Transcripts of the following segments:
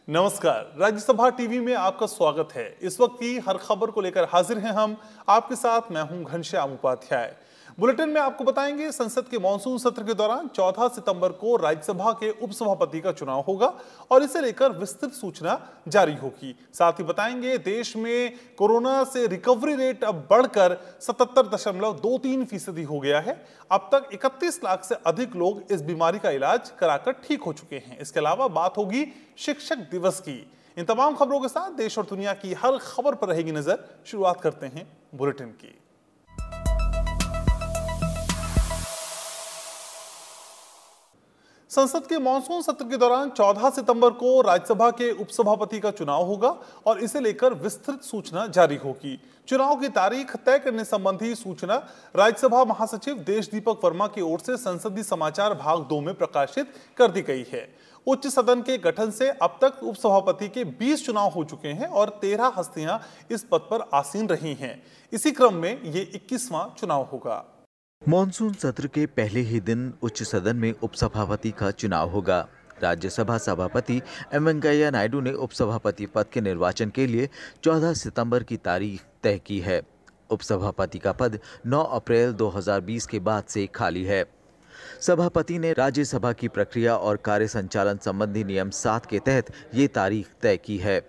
नमस्कार, राज्यसभा टीवी में आपका स्वागत है। इस वक्त की हर खबर को लेकर हाजिर हैं हम आपके साथ। मैं हूं घनश्याम उपाध्याय। बुलेटिन में आपको बताएंगे संसद के मॉनसून सत्र के दौरान 14 सितंबर को राज्यसभा के उपसभापति का चुनाव होगा और इसे लेकर विस्तृत सूचना जारी होगी। साथ ही बताएंगे देश में कोरोना से रिकवरी रेट अब बढ़कर 77.23% हो गया है। अब तक 31 लाख से अधिक लोग इस बीमारी का इलाज कराकर ठीक हो चुके हैं। इसके अलावा बात होगी शिक्षक दिवस की। इन तमाम खबरों के साथ देश और दुनिया की हर खबर पर रहेगी नजर। शुरुआत करते हैं बुलेटिन की। संसद के मॉनसून सत्र के दौरान 14 सितंबर को राज्यसभा के उपसभापति का चुनाव होगा और इसे लेकर विस्तृत सूचना जारी होगी। चुनाव की तारीख तय करने संबंधी सूचना राज्यसभा महासचिव देशदीपक वर्मा की ओर से संसदीय समाचार भाग 2 में प्रकाशित कर दी गई है। उच्च सदन के गठन से अब तक उपसभापति के 20 चुनाव हो चुके हैं और 13 हस्तियां इस पद पर आसीन रही हैं। इसी क्रम में ये 21वां चुनाव होगा। मॉनसून सत्र के पहले ही दिन उच्च सदन में उपसभापति का चुनाव होगा। राज्यसभा सभापति एम वेंकैया नायडू ने उपसभापति पद के निर्वाचन के लिए 14 सितंबर की तारीख तय की है। उपसभापति का पद 9 अप्रैल 2020 के बाद से खाली है। सभापति ने राज्यसभा की प्रक्रिया और कार्य संचालन संबंधी नियम 7 के तहत ये तारीख तय की है।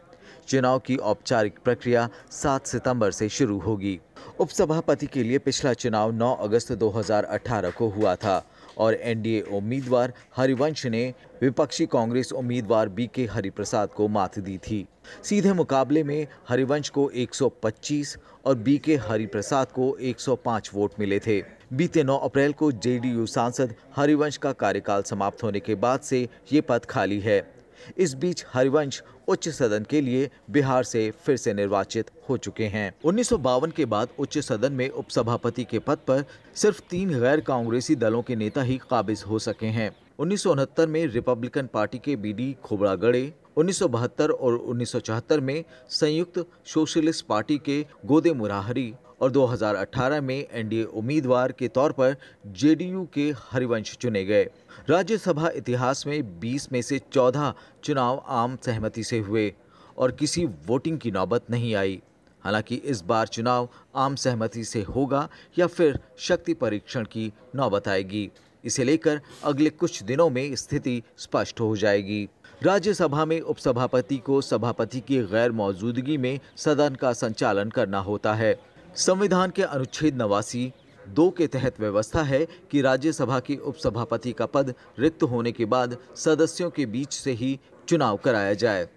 चुनाव की औपचारिक प्रक्रिया 7 सितंबर से शुरू होगी। उपसभापति के लिए पिछला चुनाव 9 अगस्त 2018 को हुआ था और एनडीए उम्मीदवार हरिवंश ने विपक्षी कांग्रेस उम्मीदवार बीके हरिप्रसाद को मात दी थी। सीधे मुकाबले में हरिवंश को 125 और बीके हरिप्रसाद को 105 वोट मिले थे। बीते 9 अप्रैल को जेडीयू सांसद हरिवंश का कार्यकाल समाप्त होने के बाद से ये पद खाली है। इस बीच हरिवंश उच्च सदन के लिए बिहार से फिर से निर्वाचित हो चुके हैं। 1952 के बाद उच्च सदन में उपसभापति के पद पर सिर्फ 3 गैर कांग्रेसी दलों के नेता ही काबिज हो सके हैं। 1969 में रिपब्लिकन पार्टी के बीडी खोबड़ागड़े, 1972 और 1974 में संयुक्त सोशलिस्ट पार्टी के गोदे मुराहरी और 2018 में एनडीए उम्मीदवार के तौर पर जेडीयू के हरिवंश चुने गए। राज्यसभा इतिहास में 20 में से 14 चुनाव आम सहमति से हुए और किसी वोटिंग की नौबत नहीं आई। हालांकि इस बार चुनाव आम सहमति से होगा या फिर शक्ति परीक्षण की नौबत आएगी, इसे लेकर अगले कुछ दिनों में स्थिति स्पष्ट हो जाएगी। राज्यसभा में उपसभापति को सभापति की गैर मौजूदगी में सदन का संचालन करना होता है। संविधान के अनुच्छेद 89(2) के तहत व्यवस्था है कि राज्यसभा के उपसभापति का पद रिक्त होने के बाद सदस्यों के बीच से ही चुनाव कराया जाए।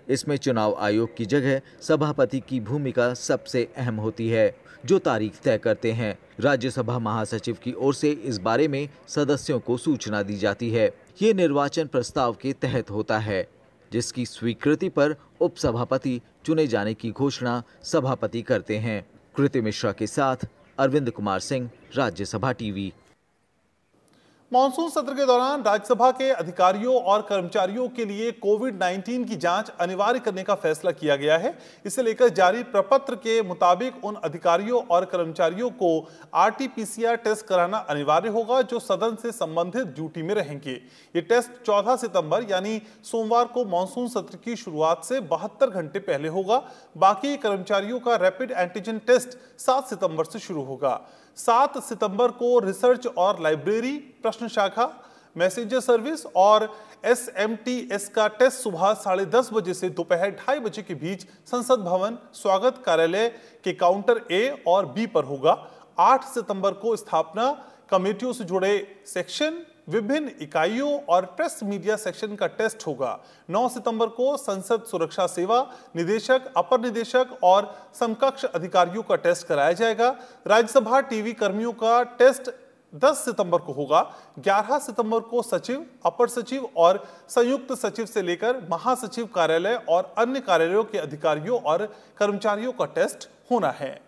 इसमें चुनाव आयोग की जगह सभापति की भूमिका सबसे अहम होती है, जो तारीख तय करते हैं। राज्यसभा महासचिव की ओर से इस बारे में सदस्यों को सूचना दी जाती है। ये निर्वाचन प्रस्ताव के तहत होता है, जिसकी स्वीकृति पर उपसभापति चुने जाने की घोषणा सभापति करते हैं। कृति मिश्रा के साथ अरविंद कुमार सिंह, राज्यसभा टीवी। मॉनसून सत्र के दौरान राज्यसभा के अधिकारियों और कर्मचारियों के लिए कोविड-19 की जांच अनिवार्य करने का फैसला किया गया है। इसे लेकर जारी प्रपत्र के मुताबिक उन अधिकारियों और कर्मचारियों को आरटी-पीसीआर टेस्ट कराना अनिवार्य होगा जो सदन से संबंधित ड्यूटी में रहेंगे। ये टेस्ट 14 सितंबर यानी सोमवार को मॉनसून सत्र की शुरुआत से 72 घंटे पहले होगा। बाकी कर्मचारियों का रैपिड एंटीजन टेस्ट 7 सितंबर से शुरू होगा। 7 सितंबर को रिसर्च और लाइब्रेरी, प्रश्न शाखा, मैसेंजर सर्विस और एसएमटीएस का टेस्ट सुबह 10:30 बजे से दोपहर 2:30 बजे के बीच संसद भवन स्वागत कार्यालय के काउंटर ए और बी पर होगा। 8 सितंबर को स्थापना कमेटियों से जुड़े सेक्शन, विभिन्न इकाइयों और प्रेस मीडिया सेक्शन का टेस्ट होगा। 9 सितंबर को संसद सुरक्षा सेवा निदेशक, अपर निदेशक और समकक्ष अधिकारियों का टेस्ट कराया जाएगा। राज्यसभा टीवी कर्मियों का टेस्ट 10 सितंबर को होगा। 11 सितंबर को सचिव, अपर सचिव और संयुक्त सचिव से लेकर महासचिव कार्यालय और अन्य कार्यालयों के अधिकारियों और कर्मचारियों का टेस्ट होना है।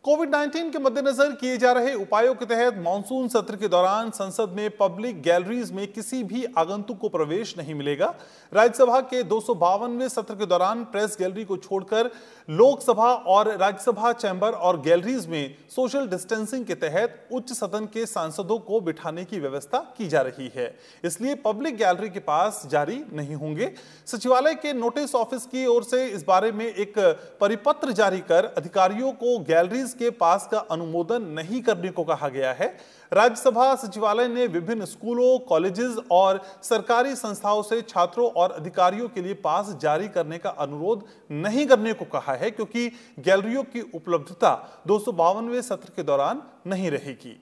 कोविड-19 के मद्देनजर किए जा रहे उपायों के तहत मानसून सत्र के दौरान संसद में पब्लिक गैलरीज में किसी भी आगंतुक को प्रवेश नहीं मिलेगा। राज्यसभा के 252वें सत्र के दौरान प्रेस गैलरी को छोड़कर लोकसभा और राज्यसभा चैंबर और गैलरीज में सोशल डिस्टेंसिंग के तहत उच्च सदन के सांसदों को बिठाने की व्यवस्था की जा रही है, इसलिए पब्लिक गैलरी के पास जारी नहीं होंगे। सचिवालय के नोटिस ऑफिस की ओर से इस बारे में एक परिपत्र जारी कर अधिकारियों को गैलरीज के पास का अनुमोदन नहीं करने को कहा गया है। राज्यसभा सचिवालय ने विभिन्न स्कूलों, कॉलेजेस और सरकारी संस्थाओं से छात्रों और अधिकारियों के लिए पास जारी करने का अनुरोध नहीं करने को कहा है, क्योंकि गैलरियों की उपलब्धता 252वें सत्र के दौरान नहीं रहेगी।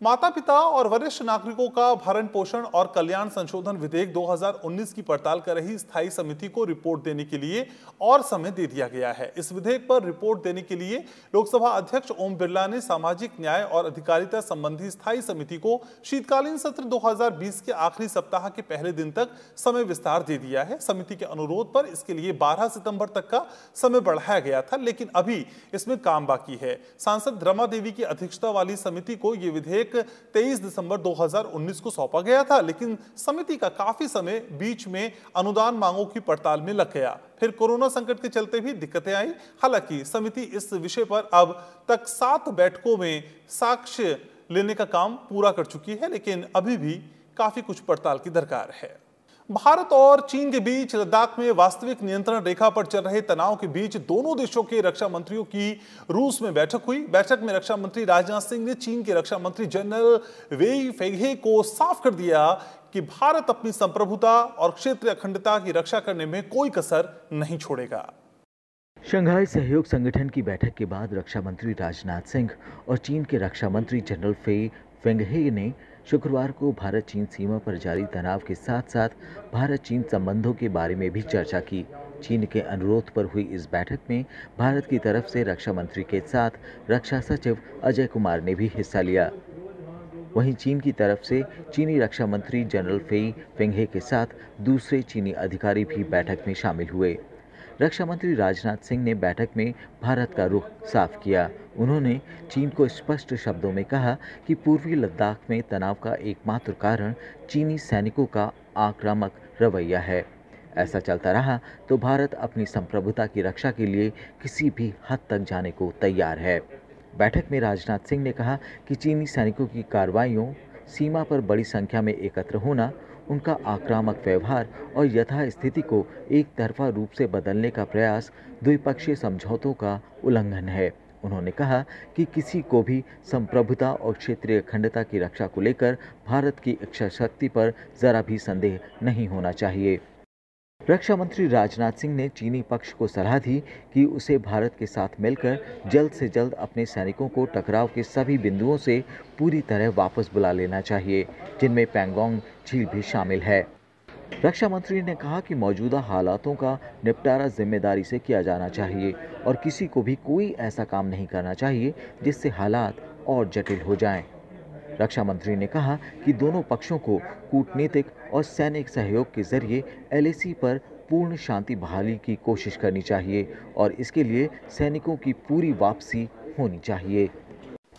माता पिता और वरिष्ठ नागरिकों का भरण पोषण और कल्याण संशोधन विधेयक 2019 की पड़ताल कर रही स्थायी समिति को रिपोर्ट देने के लिए और समय दे दिया गया है। इस विधेयक पर रिपोर्ट देने के लिए लोकसभा अध्यक्ष ओम बिरला ने सामाजिक न्याय और अधिकारिता संबंधी स्थायी समिति को शीतकालीन सत्र 2020 के आखिरी सप्ताह के पहले दिन तक समय विस्तार दे दिया है। समिति के अनुरोध पर इसके लिए 12 सितंबर तक का समय बढ़ाया गया था, लेकिन अभी इसमें काम बाकी है। सांसद रमा देवी की अध्यक्षता वाली समिति को यह विधेयक 23 दिसंबर 2019 को सौंपा गया था, लेकिन समिति का काफी समय बीच में अनुदान मांगों की पड़ताल में लग गया। फिर कोरोना संकट के चलते भी दिक्कतें आई। हालांकि समिति इस विषय पर अब तक 7 बैठकों में साक्ष्य लेने का काम पूरा कर चुकी है, लेकिन अभी भी काफी कुछ पड़ताल की दरकार है। भारत और चीन के बीच लद्दाख में वास्तविक नियंत्रण रेखा पर चल रहे तनाव के बीच दोनों देशों के रक्षा मंत्रियों की रूस में बैठक हुई। बैठक में रक्षा मंत्री राजनाथ सिंह ने चीन के रक्षा मंत्री जनरल वेई फेंघे को साफ कर दिया कि भारत अपनी संप्रभुता और क्षेत्रीय अखंडता की रक्षा करने में कोई कसर नहीं छोड़ेगा। शंघाई सहयोग संगठन की बैठक के बाद रक्षा मंत्री राजनाथ सिंह और चीन के रक्षा मंत्री जनरल वेई फेंघे ने शुक्रवार को भारत चीन सीमा पर जारी तनाव के साथ साथ भारत चीन संबंधों के बारे में भी चर्चा की। चीन के अनुरोध पर हुई इस बैठक में भारत की तरफ से रक्षा मंत्री के साथ रक्षा सचिव अजय कुमार ने भी हिस्सा लिया। वहीं चीन की तरफ से चीनी रक्षा मंत्री जनरल वेई फेंघे के साथ दूसरे चीनी अधिकारी भी बैठक में शामिल हुए। रक्षा मंत्री राजनाथ सिंह ने बैठक में भारत का रुख साफ किया। उन्होंने चीन को स्पष्ट शब्दों में कहा कि पूर्वी लद्दाख में तनाव का एकमात्र कारण चीनी सैनिकों का आक्रामक रवैया है। ऐसा चलता रहा तो भारत अपनी संप्रभुता की रक्षा के लिए किसी भी हद तक जाने को तैयार है। बैठक में राजनाथ सिंह ने कहा कि चीनी सैनिकों की कार्रवाइयों, सीमा पर बड़ी संख्या में एकत्र होना, उनका आक्रामक व्यवहार और यथास्थिति को एक तरफा रूप से बदलने का प्रयास द्विपक्षीय समझौतों का उल्लंघन है। उन्होंने कहा कि किसी को भी संप्रभुता और क्षेत्रीय अखंडता की रक्षा को लेकर भारत की इच्छा शक्ति पर जरा भी संदेह नहीं होना चाहिए। रक्षा मंत्री राजनाथ सिंह ने चीनी पक्ष को सलाह दी कि उसे भारत के साथ मिलकर जल्द से जल्द अपने सैनिकों को टकराव के सभी बिंदुओं से पूरी तरह वापस बुला लेना चाहिए, जिनमें पैंगोंग झील भी शामिल है। रक्षा मंत्री ने कहा कि मौजूदा हालातों का निपटारा जिम्मेदारी से किया जाना चाहिए और किसी को भी कोई ऐसा काम नहीं करना चाहिए जिससे हालात और जटिल हो जाएं। रक्षा मंत्री ने कहा कि दोनों पक्षों को कूटनीतिक और सैनिक सहयोग के जरिए LAC पर पूर्ण शांति बहाली की कोशिश करनी चाहिए और इसके लिए सैनिकों की पूरी वापसी होनी चाहिए।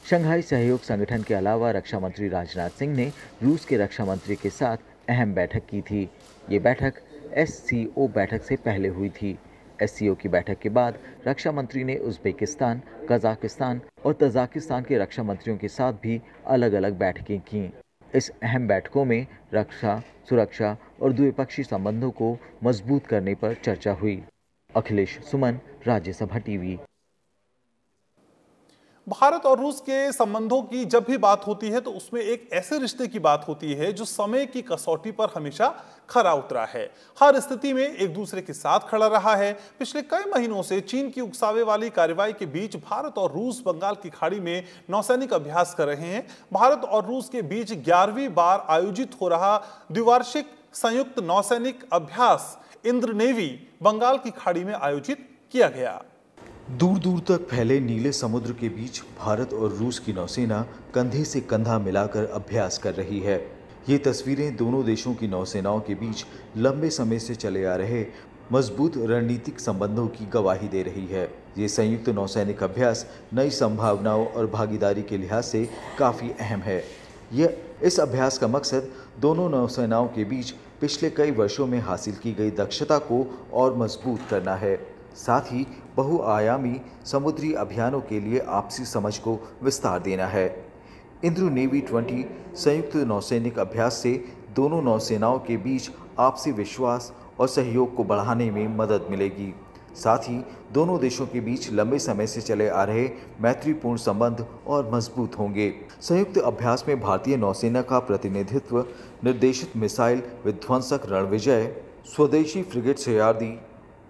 शंघाई सहयोग संगठन के अलावा रक्षा मंत्री राजनाथ सिंह ने रूस के रक्षा मंत्री के साथ अहम बैठक की थी। ये बैठक SCO बैठक से पहले हुई थी। SCO की बैठक के बाद रक्षा मंत्री ने उज़्बेकिस्तान, कजाकिस्तान और तजाकिस्तान के रक्षा मंत्रियों के साथ भी अलग अलग बैठकें कीं। इस अहम बैठकों में रक्षा, सुरक्षा और द्विपक्षीय संबंधों को मजबूत करने पर चर्चा हुई। अखिलेश सुमन, राज्यसभा टीवी। भारत और रूस के संबंधों की जब भी बात होती है तो उसमें एक ऐसे रिश्ते की बात होती है जो समय की कसौटी पर हमेशा खरा उतरा है, हर स्थिति में एक दूसरे के साथ खड़ा रहा है। पिछले कई महीनों से चीन की उकसावे वाली कार्रवाई के बीच भारत और रूस बंगाल की खाड़ी में नौसैनिक अभ्यास कर रहे हैं। भारत और रूस के बीच 11वीं बार आयोजित हो रहा द्विवार्षिक संयुक्त नौसैनिक अभ्यास इंद्रनेवी बंगाल की खाड़ी में आयोजित किया गया। दूर दूर तक फैले नीले समुद्र के बीच भारत और रूस की नौसेना कंधे से कंधा मिलाकर अभ्यास कर रही है। ये तस्वीरें दोनों देशों की नौसेनाओं के बीच लंबे समय से चले आ रहे मजबूत रणनीतिक संबंधों की गवाही दे रही है। ये संयुक्त नौसैनिक अभ्यास नई संभावनाओं और भागीदारी के लिहाज से काफ़ी अहम है। इस अभ्यास का मकसद दोनों नौसेनाओं के बीच पिछले कई वर्षों में हासिल की गई दक्षता को और मजबूत करना है। साथ ही बहुआयामी समुद्री अभियानों के लिए आपसी समझ को विस्तार देना है। इंद्रू नेवी 20 संयुक्त नौसैनिक अभ्यास से दोनों नौसेनाओं के बीच आपसी विश्वास और सहयोग को बढ़ाने में मदद मिलेगी। साथ ही दोनों देशों के बीच लंबे समय से चले आ रहे मैत्रीपूर्ण संबंध और मजबूत होंगे। संयुक्त अभ्यास में भारतीय नौसेना का प्रतिनिधित्व निर्देशित मिसाइल विध्वंसक रणविजय, स्वदेशी फ्रिगेट सयार्दी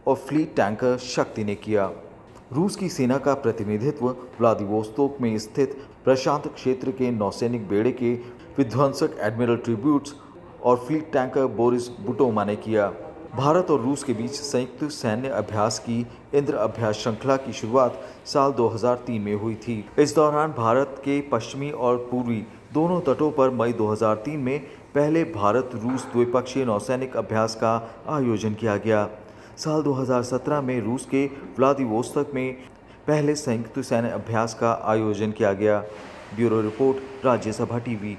और फ्लीट टैंकर शक्ति ने किया। रूस की सेना का प्रतिनिधित्व व्लादिवोस्तोक में स्थित प्रशांत क्षेत्र के नौसैनिक बेड़े के विध्वंसक एडमिरल ट्रिब्यूट्स और फ्लीट टैंकर बोरिस बुटोमा ने किया। भारत और रूस के बीच संयुक्त सैन्य अभ्यास की इंद्र अभ्यास श्रृंखला की शुरुआत साल 2003 में हुई थी। इस दौरान भारत के पश्चिमी और पूर्वी दोनों तटों पर मई 2003 में पहले भारत रूस द्विपक्षीय नौसैनिक अभ्यास का आयोजन किया गया। साल 2017 में रूस के व्लादिवोस्तोक में पहले संयुक्त सैन्य अभ्यास का आयोजन किया गया। Bureau report, Rajya Sabha TV.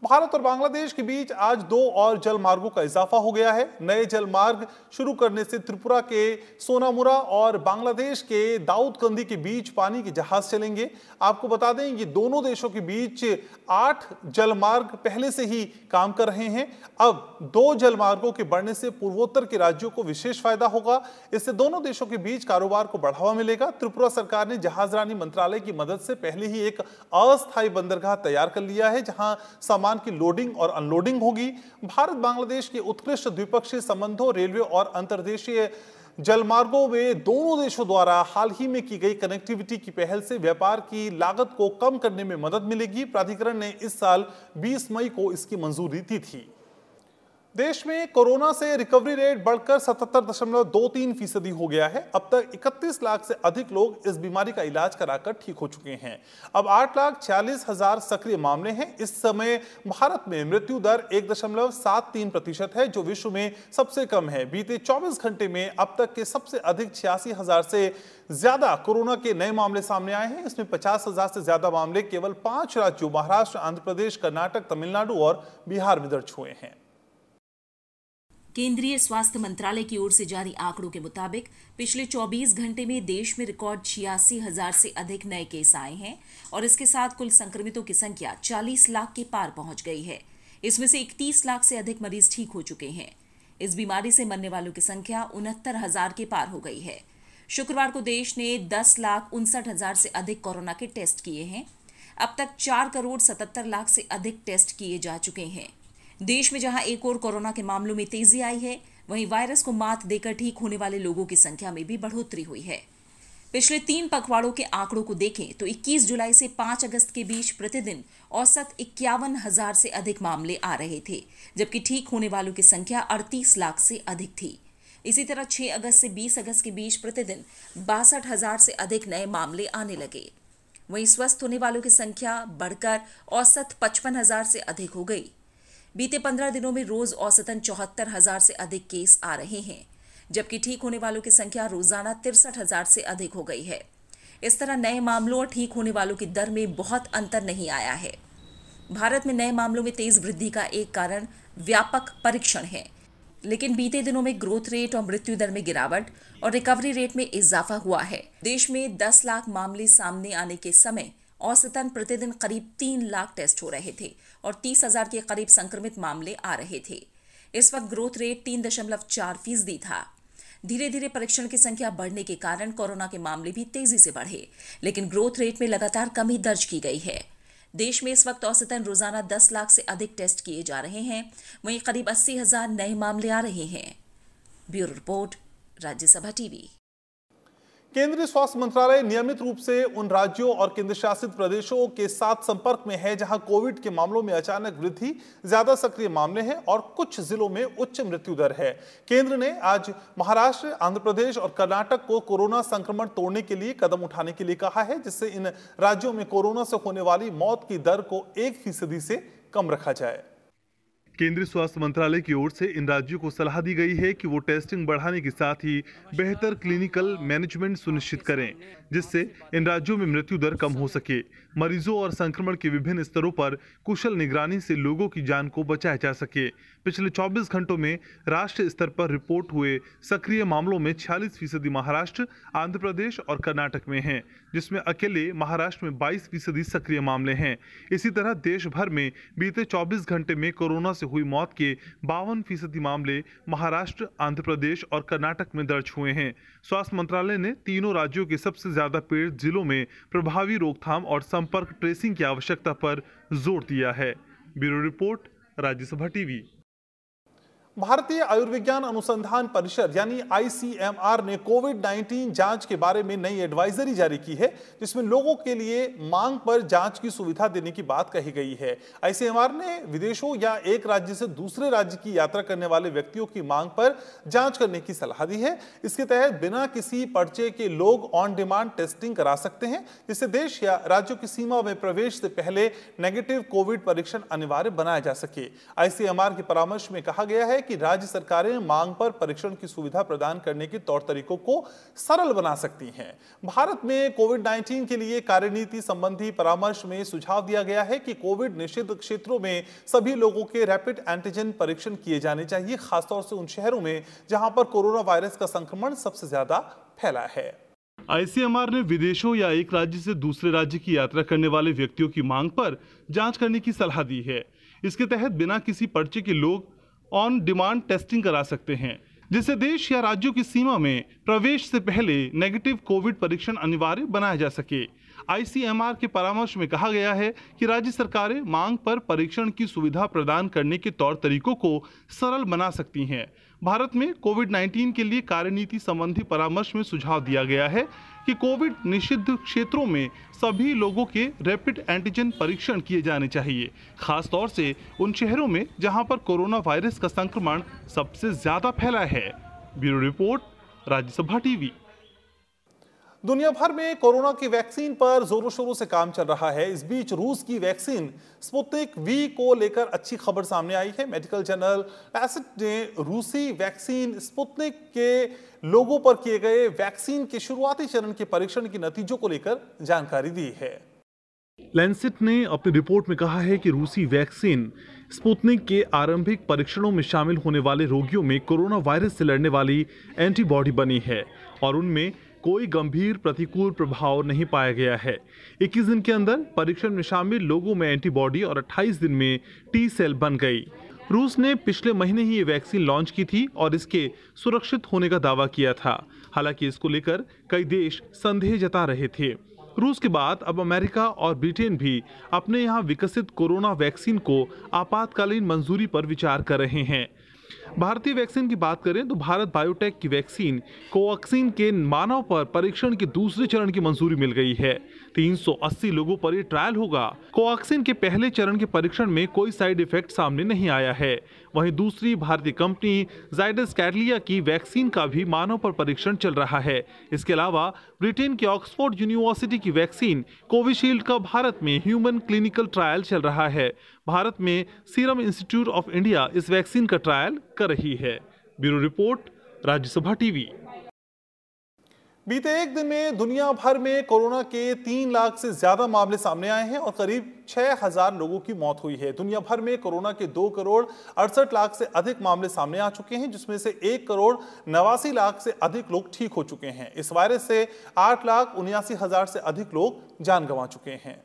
Bharat और बांग्लादेश के बीच आज 2 और जल मार्गों का इजाफा हो गया है। नए जल मार्ग शुरू करने से त्रिपुरा के सोनामुरा और बांग्लादेश के दाऊदकंदी के बीच पानी के जहाज चलेंगे। आपको बता दें, ये दोनों देशों के बीच 8 जल मार्ग पहले से ही काम कर रहे हैं। अब 2 जल मार्गों के बढ़ने से पूर्वोत्तर के राज्यों को विशेष फायदा होगा। इससे दोनों देशों के बीच कारोबार को बढ़ावा मिलेगा। त्रिपुरा सरकार ने जहाजरानी मंत्रालय की मदद से पहले ही एक अस्थायी बंदरगाह तैयार कर लिया है, जहां सामान की लोडिंग और अनलोडिंग होगी। भारत बांग्लादेश के उत्कृष्ट द्विपक्षीय संबंधों, रेलवे और अंतर्देशीय जलमार्गों में दोनों देशों द्वारा हाल ही में की गई कनेक्टिविटी की पहल से व्यापार की लागत को कम करने में मदद मिलेगी। प्राधिकरण ने इस साल 20 मई को इसकी मंजूरी दी थी। देश में कोरोना से रिकवरी रेट बढ़कर 77.23% हो गया है। अब तक 31 लाख से अधिक लोग इस बीमारी का इलाज कराकर ठीक हो चुके हैं। अब 8,46,000 सक्रिय मामले हैं। इस समय भारत में मृत्यु दर 1.73% है, जो विश्व में सबसे कम है। बीते 24 घंटे में अब तक के सबसे अधिक 86,000 से ज्यादा कोरोना के नए मामले सामने आए हैं। इसमें 50,000 से ज्यादा मामले केवल 5 राज्यों महाराष्ट्र, आंध्र प्रदेश, कर्नाटक, तमिलनाडु और बिहार में दर्ज हुए हैं। केंद्रीय स्वास्थ्य मंत्रालय की ओर से जारी आंकड़ों के मुताबिक पिछले 24 घंटे में देश में रिकॉर्ड 86,000 से अधिक नए केस आए हैं और इसके साथ कुल संक्रमितों की संख्या 40 लाख के पार पहुंच गई है। इसमें से 31 लाख से अधिक मरीज ठीक हो चुके हैं। इस बीमारी से मरने वालों की संख्या 69,000 के पार हो गई है। शुक्रवार को देश ने 10,59,000 से अधिक कोरोना के टेस्ट किए हैं। अब तक 4,77,00,000 से अधिक टेस्ट किए जा चुके हैं। देश में जहां एक और कोरोना के मामलों में तेजी आई है, वहीं वायरस को मात देकर ठीक होने वाले लोगों की संख्या में भी बढ़ोतरी हुई है। पिछले 3 पखवाड़ों के आंकड़ों को देखें तो 21 जुलाई से 5 अगस्त के बीच प्रतिदिन औसत 51,000 से अधिक मामले आ रहे थे, जबकि ठीक होने वालों की संख्या 38 लाख से अधिक थी। इसी तरह 6 अगस्त से 20 अगस्त के बीच प्रतिदिन 62,000 से अधिक नए मामले आने लगे। वहीं स्वस्थ होने वालों की संख्या बढ़कर औसत 55,000 से अधिक हो गई। बीते 15 दिनों में रोज औसतन 74,000 से अधिक केस आ रहे हैं, जबकि ठीक होने वालों की संख्या रोजाना 63,000 से अधिक हो गई है। इस तरह नए मामलों और ठीक होने वालों की दर में बहुत अंतर नहीं आया है। भारत में नए मामलों में तेज वृद्धि का एक कारण व्यापक परीक्षण है, लेकिन बीते दिनों में ग्रोथ रेट और मृत्यु दर में गिरावट और रिकवरी रेट में इजाफा हुआ है। देश में 10 लाख मामले सामने आने के समय औसतन प्रतिदिन करीब 3 लाख टेस्ट हो रहे थे और 30,000 के करीब संक्रमित मामले आ रहे थे। इस वक्त ग्रोथ रेट 3.4% था। धीरे धीरे परीक्षण की संख्या बढ़ने के कारण कोरोना के मामले भी तेजी से बढ़े, लेकिन ग्रोथ रेट में लगातार कमी दर्ज की गई है। देश में इस वक्त औसतन रोजाना 10 लाख से अधिक टेस्ट किए जा रहे हैं, वहीं करीब 80,000 नए मामले आ रहे हैं। Bureau report, Rajya Sabha TV. केंद्रीय स्वास्थ्य मंत्रालय नियमित रूप से उन राज्यों और केंद्र शासित प्रदेशों के साथ संपर्क में है जहां कोविड के मामलों में अचानक वृद्धि, ज्यादा सक्रिय मामले हैं और कुछ जिलों में उच्च मृत्यु दर है। केंद्र ने आज महाराष्ट्र, आंध्र प्रदेश और कर्नाटक को कोरोना संक्रमण तोड़ने के लिए कदम उठाने के लिए कहा है, जिससे इन राज्यों में कोरोना से होने वाली मौत की दर को 1% से कम रखा जाए। केंद्रीय स्वास्थ्य मंत्रालय की ओर से इन राज्यों को सलाह दी गई है कि वो टेस्टिंग बढ़ाने के साथ ही बेहतर क्लिनिकल मैनेजमेंट सुनिश्चित करें, जिससे इन राज्यों में मृत्यु दर कम हो सके। मरीजों और संक्रमण के विभिन्न स्तरों पर कुशल निगरानी से लोगों की जान को बचाया जा सके। पिछले 24 घंटों में राष्ट्रीय स्तर पर रिपोर्ट हुए सक्रिय मामलों में 46% महाराष्ट्र, आंध्र प्रदेश और कर्नाटक में हैं, जिसमें अकेले महाराष्ट्र में 22% सक्रिय मामले हैं। इसी तरह देश भर में बीते 24 घंटे में कोरोना से हुई मौत के 52% मामले महाराष्ट्र, आंध्र प्रदेश और कर्नाटक में दर्ज हुए हैं। स्वास्थ्य मंत्रालय ने तीनों राज्यों के सबसे ज्यादा पीड़ित जिलों में प्रभावी रोकथाम और संपर्क ट्रेसिंग की आवश्यकता पर जोर दिया है। Bureau report, Rajya Sabha TV. Bharatiya Ayurvigyan अनुसंधान परिषद यानी ICMR ने कोविड-19 जांच के बारे में नई एडवाइजरी जारी की है, जिसमें लोगों के लिए मांग पर जांच की सुविधा देने की बात कही गई है। ICMR ने विदेशों या एक राज्य से दूसरे राज्य की यात्रा करने वाले व्यक्तियों की मांग पर जांच करने की सलाह दी है। इसके तहत बिना किसी पर्चे के लोग ऑन डिमांड टेस्टिंग करा सकते हैं, जिससे देश या राज्यों की सीमा में प्रवेश से पहले नेगेटिव कोविड परीक्षण अनिवार्य बनाया जा सके। ICMR के परामर्श में कहा गया है कि राज्य सरकारें मांग पर परीक्षण की सुविधा प्रदान करने के तौर तरीकों को सरल बना सकती हैं। भारत में कोविड-19 के लिए कार्यनीति संबंधी परामर्श में सुझाव दिया गया है कि कोविड निषिद्ध क्षेत्रों में सभी लोगों के रैपिड एंटीजन परीक्षण किए जाने चाहिए, खासतौर से उन शहरों में जहां पर कोरोना वायरस का संक्रमण सबसे ज्यादा फैला है। ICMR ने विदेशों या एक राज्य से दूसरे राज्य की यात्रा करने वाले व्यक्तियों की मांग पर जांच करने की सलाह दी है। इसके तहत बिना किसी पर्चे के लोग ऑन डिमांड टेस्टिंग करा सकते हैं, जिससे देश या राज्यों की सीमा में प्रवेश से पहले नेगेटिव कोविड परीक्षण अनिवार्य बनाया जा सके। ICMR के परामर्श में कहा गया है कि राज्य सरकारें मांग पर परीक्षण की सुविधा प्रदान करने के तौर तरीकों को सरल बना सकती हैं। भारत में कोविड-19 के लिए कार्यनीति संबंधी परामर्श में सुझाव दिया गया है कि कोविड निषिद्ध क्षेत्रों में सभी लोगों के रैपिड एंटीजन परीक्षण किए जाने चाहिए, खास तौर से उन शहरों में जहां पर कोरोना वायरस का संक्रमण सबसे ज्यादा फैला है। Bureau report, Rajya Sabha TV. दुनिया भर में कोरोना की वैक्सीन पर जोरों शोरों से काम चल रहा है। इस बीच रूस की वैक्सीन स्पुतनिक वी को लेकर अच्छी खबर सामने आई है। मेडिकल जर्नल लैंसेट ने रूसी वैक्सीन स्पुतनिक के लोगों पर किए गए वैक्सीन के शुरुआती चरण के परीक्षण के नतीजों को लेकर जानकारी दी है। लैंसेट ने अपनी रिपोर्ट में कहा है कि रूसी वैक्सीन स्पुतनिक के आरंभिक परीक्षणों में शामिल होने वाले रोगियों में कोरोना वायरस से लड़ने वाली एंटीबॉडी बनी है और उनमें कोई गंभीर प्रतिकूल प्रभाव नहीं पाया गया है। 21 दिन के अंदर परीक्षण में शामिल लोगों में एंटीबॉडी और 28 दिन में टी सेल बन गई। रूस ने पिछले महीने ही ये वैक्सीन लॉन्च की थी और इसके सुरक्षित होने का दावा किया था। हालांकि इसको लेकर कई देश संदेह जता रहे थे। रूस के बाद अब अमेरिका और ब्रिटेन भी अपने यहाँ विकसित कोरोना वैक्सीन को आपातकालीन मंजूरी पर विचार कर रहे हैं। भारतीय वैक्सीन की बात करें तो भारत बायोटेक की वैक्सीन कोवैक्सीन के मानव पर परीक्षण के दूसरे चरण की मंजूरी मिल गई है। 380 लोगों पर यह ट्रायल होगा। कोवैक्सीन के पहले चरण के परीक्षण में कोई साइड इफेक्ट सामने नहीं आया है। वहीं दूसरी भारतीय कंपनी जाइडस कैडिला की वैक्सीन का भी मानव पर परीक्षण चल रहा है। इसके अलावा ब्रिटेन की ऑक्सफोर्ड यूनिवर्सिटी की वैक्सीन कोविशील्ड का भारत में ह्यूमन क्लिनिकल ट्रायल चल रहा है। भारत में सीरम इंस्टीट्यूट ऑफ इंडिया इस वैक्सीन का ट्रायल कर रही है। Bureau report, Rajya Sabha TV. बीते एक दिन में दुनिया भर में कोरोना के 3 लाख से ज्यादा मामले सामने आए हैं और करीब 6000 लोगों की मौत हुई है। दुनिया भर में कोरोना के 2 करोड़ 68 लाख से अधिक मामले सामने आ चुके हैं, जिसमें से 1 करोड़ 89 लाख से अधिक लोग ठीक हो चुके हैं। इस वायरस से 8 लाख 79 हजार से अधिक लोग जान गंवा चुके हैं।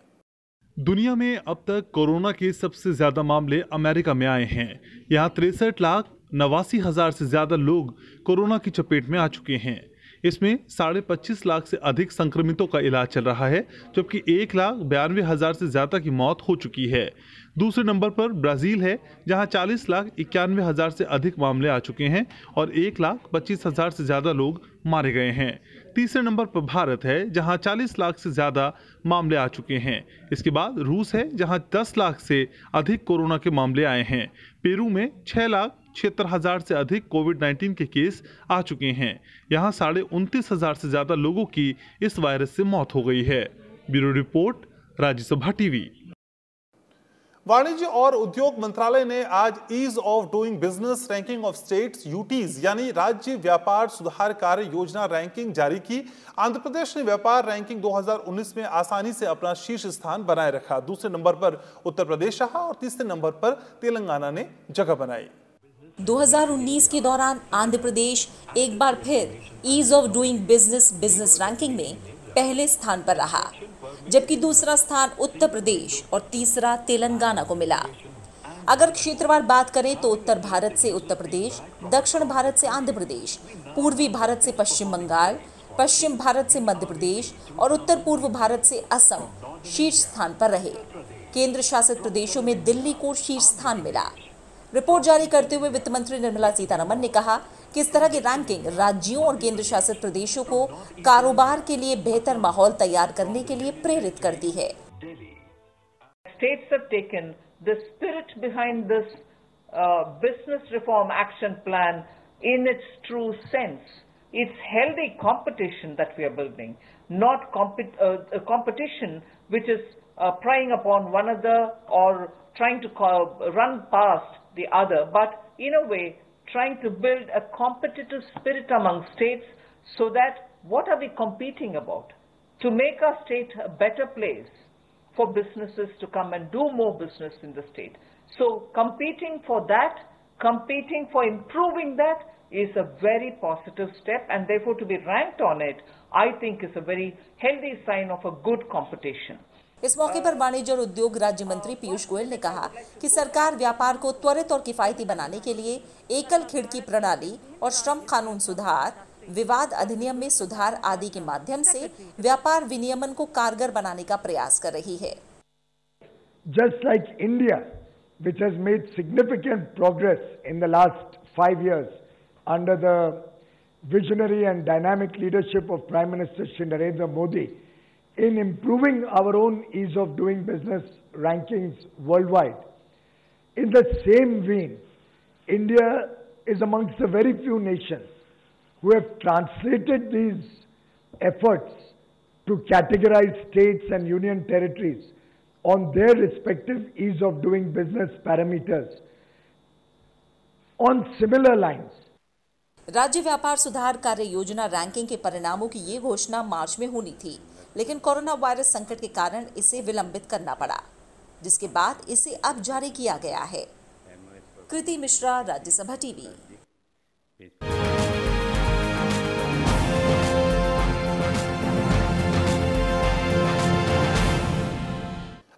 दुनिया में अब तक कोरोना के सबसे ज्यादा मामले अमेरिका में आए हैं। यहाँ 63 लाख 89 हजार से ज्यादा लोग कोरोना की चपेट में आ चुके हैं। इसमें 25.5 लाख से अधिक संक्रमितों का इलाज चल रहा है, जबकि 1,92,000 से ज्यादा की मौत हो चुकी है। दूसरे नंबर पर ब्राजील है, जहां 40,91,000 से अधिक मामले आ चुके हैं और 1,25,000 से ज्यादा लोग मारे गए हैं। तीसरे नंबर पर भारत है, जहां 40 लाख से ज्यादा मामले आ चुके हैं। इसके बाद रूस है, जहां 10 लाख से अधिक कोरोना के मामले आए हैं। पेरू में 6,76,000 से अधिक कोविड-19 के केस आ चुके हैं। यहाँ 29,500 से ज्यादा लोगों की इस वायरस से मौत हो गई है। Bureau report, Rajya Sabha TV. वाणिज्य और उद्योग मंत्रालय ने आज ease of doing business ranking of states UTs यानी राज्य व्यापार सुधार कार्य योजना रैंकिंग जारी की। आंध्र प्रदेश ने व्यापार रैंकिंग 2019 में आसानी से अपना शीर्ष स्थान बनाए रखा। दूसरे नंबर पर उत्तर प्रदेश रहा और तीसरे नंबर पर तेलंगाना ने जगह बनाई। 2019 के दौरान आंध्र प्रदेश एक बार फिर ease of doing business ranking में पहले स्थान पर रहा, जबकि दूसरा स्थान उत्तर प्रदेश और तीसरा तेलंगाना को मिला। अगर क्षेत्रवार बात करें तो उत्तर भारत से उत्तर प्रदेश, दक्षिण भारत से आंध्र प्रदेश, पूर्वी भारत से पश्चिम बंगाल, पश्चिम भारत से मध्य प्रदेश और उत्तर पूर्व भारत से असम शीर्ष स्थान पर रहे। केंद्र शासित प्रदेशों में दिल्ली को शीर्ष स्थान मिला। रिपोर्ट जारी करते हुए वित्त मंत्री निर्मला सीतारमण ने कहा कि इस तरह की रैंकिंग राज्यों और केंद्र शासित प्रदेशों को कारोबार के लिए बेहतर माहौल तैयार करने के लिए प्रेरित करती है। States have taken the spirit behind this business reform action plan in its true sense. It's healthy competition that we are building, not a competition which is prying upon one another or trying to run past the other, but in a way trying to build a competitive spirit among states so that what are we competing about? To make our state a better place for businesses to come and do more business in the state. So competing for that, competing for improving that is a very positive step, and therefore to be ranked on it, I think is a very healthy sign of a good competition. इस मौके पर वाणिज्य और उद्योग राज्य मंत्री पीयूष गोयल ने कहा कि सरकार व्यापार को त्वरित और किफायती बनाने के लिए एकल खिड़की प्रणाली और श्रम कानून सुधार, विवाद अधिनियम में सुधार आदि के माध्यम से व्यापार विनियमन को कारगर बनाने का प्रयास कर रही है। Just like India, which has made significant progress in the last 5 years under the visionary and dynamic leadership of Prime Minister Shri Narendra Modi, in improving our own ease of doing business rankings worldwide. In the same vein, India is amongst the very few nations who have translated these efforts to categorize states and union territories on their respective ease of doing business parameters. On similar lines, राज्य व्यापार सुधार कार्य योजना ranking के परिणामों की ये घोषणा मार्च में होनी थी, लेकिन कोरोना वायरस संकट के कारण इसे विलंबित करना पड़ा, जिसके बाद इसे अब जारी किया गया है। कृति मिश्रा, राज्यसभा टीवी।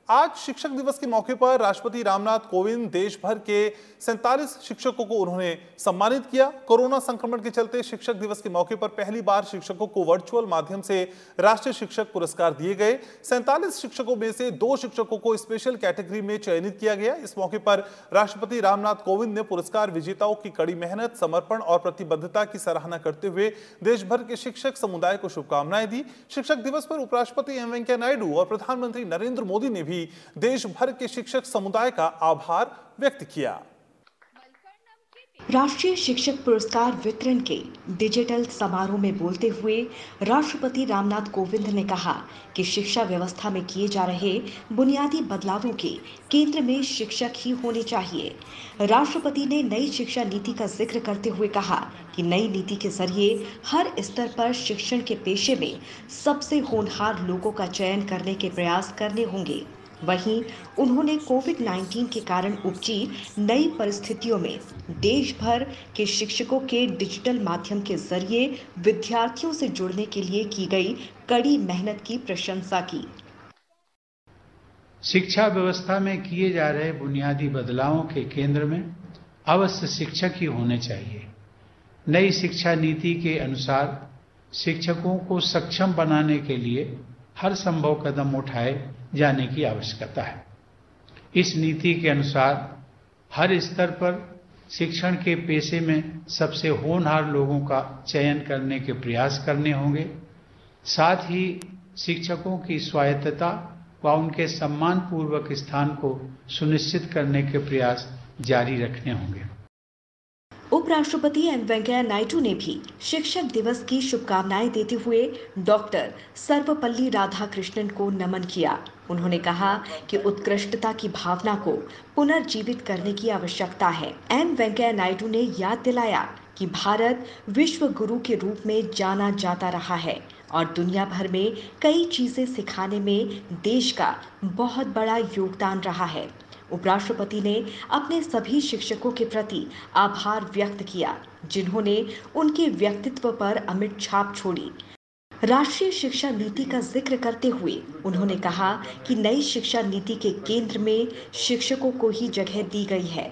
आज शिक्षक दिवस के मौके पर राष्ट्रपति रामनाथ कोविंद देश भर के 47 शिक्षकों को उन्होंने सम्मानित किया। कोरोना संक्रमण के चलते शिक्षक दिवस के मौके पर पहली बार शिक्षकों को वर्चुअल माध्यम से राष्ट्रीय शिक्षक पुरस्कार दिए गए। 47 शिक्षकों में से 2 शिक्षकों को स्पेशल कैटेगरी में चयनित किया गया। इस मौके पर राष्ट्रपति रामनाथ कोविंद ने पुरस्कार विजेताओं की कड़ी मेहनत, समर्पण और प्रतिबद्धता की सराहना करते हुए देश भर के शिक्षक समुदाय को शुभकामनाएं दी। शिक्षक दिवस पर उपराष्ट्रपति एम वेंकैया नायडू और प्रधानमंत्री नरेंद्र मोदी ने भी देश भर के शिक्षक समुदाय का आभार व्यक्त किया। राष्ट्रीय शिक्षक पुरस्कार वितरण के डिजिटल समारोह में बोलते हुए राष्ट्रपति रामनाथ कोविंद ने कहा कि शिक्षा व्यवस्था में किए जा रहे बुनियादी बदलावों के केंद्र में शिक्षक ही होने चाहिए। राष्ट्रपति ने नई शिक्षा नीति का जिक्र करते हुए कहा कि नई नीति के जरिए हर स्तर पर शिक्षण के पेशे में सबसे होनहार लोगों का चयन करने के प्रयास करने होंगे। वहीं उन्होंने कोविड-19 के कारण उपजी नई परिस्थितियों में देश भर के शिक्षकों के डिजिटल माध्यम के जरिए विद्यार्थियों से जुड़ने के लिए की गई कड़ी मेहनत की प्रशंसा की। शिक्षा व्यवस्था में किए जा रहे बुनियादी बदलावों के केंद्र में अवश्य शिक्षक ही होने चाहिए। नई शिक्षा नीति के अनुसार शिक्षकों को सक्षम बनाने के लिए हर संभव कदम उठाए जाने की आवश्यकता है। इस नीति के अनुसार हर स्तर पर शिक्षण के पेशे में सबसे होनहार लोगों का चयन करने के प्रयास करने होंगे। साथ ही शिक्षकों की स्वायत्तता व उनके सम्मानपूर्वक स्थान को सुनिश्चित करने के प्रयास जारी रखने होंगे। उपराष्ट्रपति एम वेंकैया नायडू ने भी शिक्षक दिवस की शुभकामनाएं देते हुए डॉक्टर सर्वपल्ली राधाकृष्णन को नमन किया। उन्होंने कहा कि उत्कृष्टता की भावना को पुनर्जीवित करने की आवश्यकता है। एम वेंकैया नायडू ने याद दिलाया कि भारत विश्व गुरु के रूप में जाना जाता रहा है और दुनिया भर में कई चीजें सिखाने में देश का बहुत बड़ा योगदान रहा है। उपराष्ट्रपति ने अपने सभी शिक्षकों के प्रति आभार व्यक्त किया, जिन्होंने उनके व्यक्तित्व पर अमिट छाप छोड़ी। राष्ट्रीय शिक्षा नीति का जिक्र करते हुए उन्होंने कहा कि नई शिक्षा नीति के केंद्र में शिक्षकों को ही जगह दी गई है।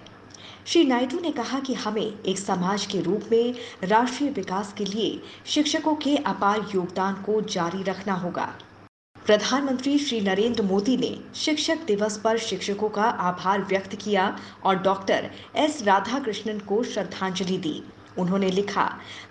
श्री नायडू ने कहा कि हमें एक समाज के रूप में राष्ट्रीय विकास के लिए शिक्षकों के अपार योगदान को जारी रखना होगा। प्रधानमंत्री श्री नरेंद्र मोदी ने शिक्षक दिवस पर शिक्षकों का आभार व्यक्त किया और डॉक्टर एस राधाकृष्णन को श्रद्धांजलि दी। उन्होंने लिखा,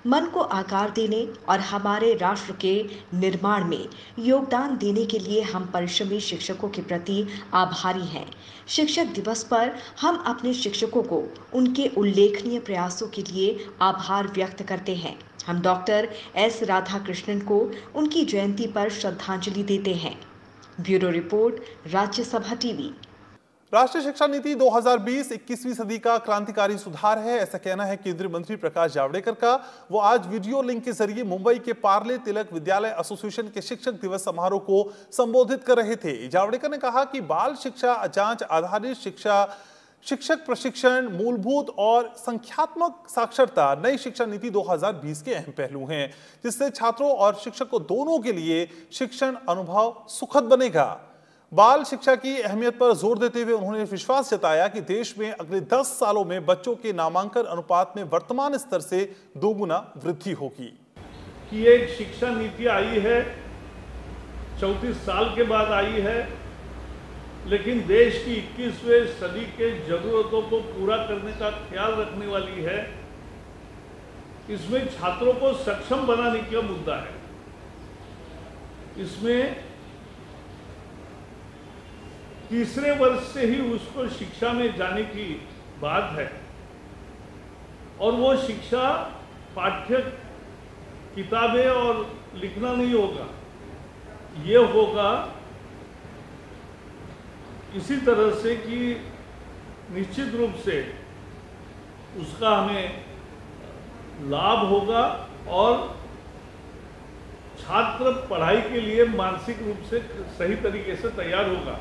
मन को आकार देने और हमारे राष्ट्र के निर्माण में योगदान देने के लिए हम परिश्रमी शिक्षकों के प्रति आभारी हैं। शिक्षक दिवस पर हम अपने शिक्षकों को उनके उल्लेखनीय प्रयासों के लिए आभार व्यक्त करते हैं। हम डॉक्टर एस राधाकृष्णन को उनकी जयंती पर श्रद्धांजलि देते हैं। Bureau report, Rajya Sabha TV. राष्ट्रीय शिक्षा नीति 2020 21वीं सदी का क्रांतिकारी सुधार है, ऐसा कहना है केंद्रीय मंत्री प्रकाश जावड़ेकर का। वो आज वीडियो लिंक के जरिए मुंबई के पार्ले तिलक विद्यालय एसोसिएशन के शिक्षक दिवस समारोह को संबोधित कर रहे थे। जावड़ेकर ने कहा कि बाल शिक्षा, जांच आधारित शिक्षा, शिक्षक प्रशिक्षण, मूलभूत और संख्यात्मक साक्षरता नई शिक्षा नीति 2020 के अहम पहलू हैं, जिससे छात्रों और शिक्षकों दोनों के लिए शिक्षण अनुभव सुखद बनेगा। बाल शिक्षा की अहमियत पर जोर देते हुए उन्होंने विश्वास जताया कि देश में अगले 10 सालों में बच्चों के नामांकन अनुपात में वर्तमान स्तर से 2 गुना वृद्धि होगी। कि एक शिक्षा नीति आई है, 34 साल के बाद आई है, लेकिन देश की 21वीं सदी के जरूरतों को पूरा करने का ख्याल रखने वाली है। इसमें छात्रों को सक्षम बनाने का मुद्दा है। इसमें तीसरे वर्ष से ही उसको शिक्षा में जाने की बात है और वो शिक्षा पाठ्य किताबें और लिखना नहीं होगा, ये होगा इसी तरह से कि निश्चित रूप से उसका हमें लाभ होगा और छात्र पढ़ाई के लिए मानसिक रूप से सही तरीके से तैयार होगा।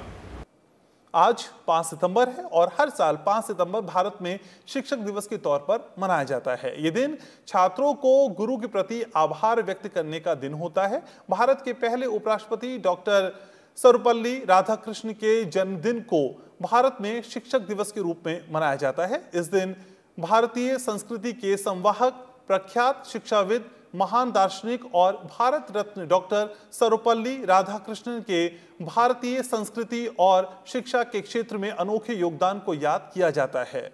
आज 5 सितंबर है और हर साल 5 सितंबर भारत में शिक्षक दिवस के तौर पर मनाया जाता है। ये दिन छात्रों को गुरु के प्रति आभार व्यक्त करने का दिन होता है। भारत के पहले उपराष्ट्रपति डॉक्टर सर्वपल्ली राधाकृष्णन के जन्मदिन को भारत में शिक्षक दिवस के रूप में मनाया जाता है। इस दिन भारतीय संस्कृति के संवाहक, प्रख्यात शिक्षाविद, महान दार्शनिक और भारत रत्न डॉक्टर सर्वपल्ली राधाकृष्णन के भारतीय संस्कृति और शिक्षा के क्षेत्र में अनोखे योगदान को याद किया जाता है।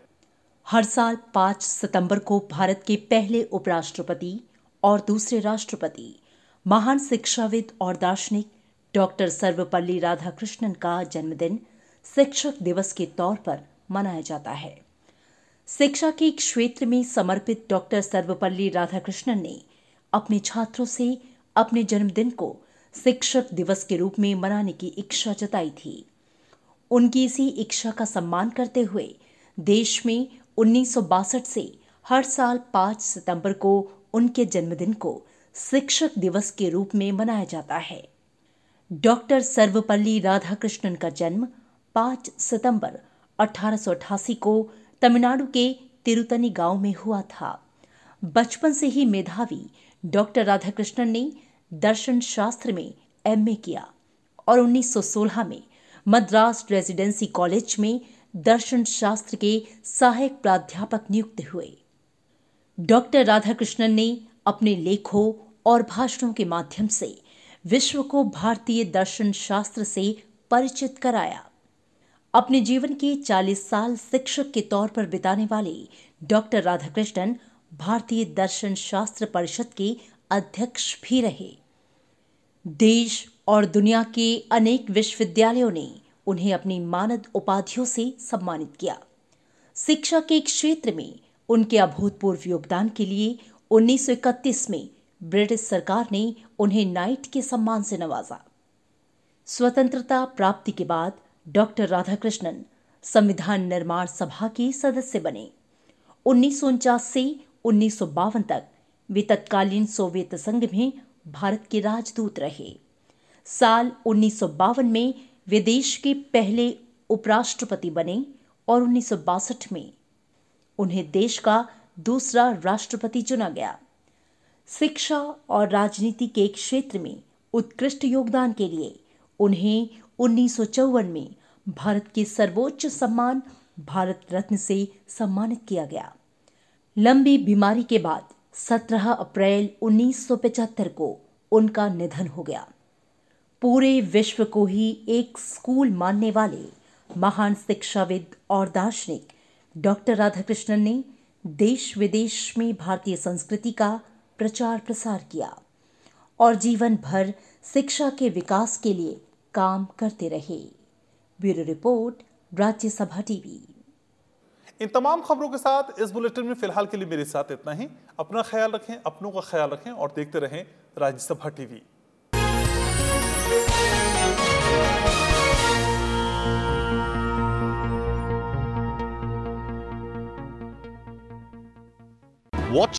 हर साल 5 सितंबर को भारत के पहले उपराष्ट्रपति और दूसरे राष्ट्रपति, महान शिक्षाविद और दार्शनिक डॉक्टर सर्वपल्ली राधाकृष्णन का जन्मदिन शिक्षक दिवस के तौर पर मनाया जाता है। शिक्षा के क्षेत्र में समर्पित डॉक्टर सर्वपल्ली राधाकृष्णन ने अपने छात्रों से अपने जन्मदिन को शिक्षक दिवस के रूप में मनाने की इच्छा जताई थी। उनकी इसी इच्छा का सम्मान करते हुए देश में 1962 से हर साल 5 सितंबर को उनके जन्मदिन को शिक्षक दिवस के रूप में मनाया जाता है। डॉक्टर सर्वपल्ली राधाकृष्णन का जन्म 5 सितंबर 1888 को तमिलनाडु के तिरुतनी गांव में हुआ था। बचपन से ही मेधावी डॉक्टर राधाकृष्णन ने दर्शन शास्त्र में एमए किया और 1916 में मद्रास रेजिडेंसी कॉलेज में दर्शन शास्त्र के सहायक प्राध्यापक नियुक्त हुए। डॉक्टर राधाकृष्णन ने अपने लेखों और भाषणों के माध्यम से विश्व को भारतीय दर्शन शास्त्र से परिचित कराया। अपने जीवन के 40 साल शिक्षक के तौर पर बिताने वाले डॉक्टर राधाकृष्णन भारतीय दर्शन शास्त्र परिषद के अध्यक्ष भी रहे। देश और दुनिया के अनेक विश्वविद्यालयों ने उन्हें अपनी मानद उपाधियों से सम्मानित किया। शिक्षा के क्षेत्र में उनके अभूतपूर्व योगदान के लिए 1931 में ब्रिटिश सरकार ने उन्हें नाइट के सम्मान से नवाजा। स्वतंत्रता प्राप्ति के बाद डॉक्टर राधाकृष्णन संविधान निर्माण सभा के सदस्य बने। 1949 से 1952 तक वे तत्कालीन सोवियत संघ में भारत के राजदूत रहे। साल 1952 में वे देश के पहले उपराष्ट्रपति बने और 1962 में उन्हें देश का दूसरा राष्ट्रपति चुना गया। शिक्षा और राजनीति के क्षेत्र में उत्कृष्ट योगदान के लिए उन्हें 1954 में भारत के सर्वोच्च सम्मान भारत रत्न से सम्मानित किया गया। लंबी बीमारी के बाद 17 अप्रैल 1975 को उनका निधन हो गया। पूरे विश्व को ही एक स्कूल मानने वाले महान शिक्षाविद और दार्शनिक डॉक्टर राधाकृष्णन ने देश विदेश में भारतीय संस्कृति का प्रचार प्रसार किया और जीवन भर शिक्षा के विकास के लिए काम करते रहे। Bureau report, Rajya Sabha TV. इन तमाम खबरों के साथ इस बुलेटिन में फिलहाल के लिए मेरे साथ इतना ही। अपना ख्याल रखें, अपनों का ख्याल रखें और देखते रहें राज्यसभा टीवी। Watch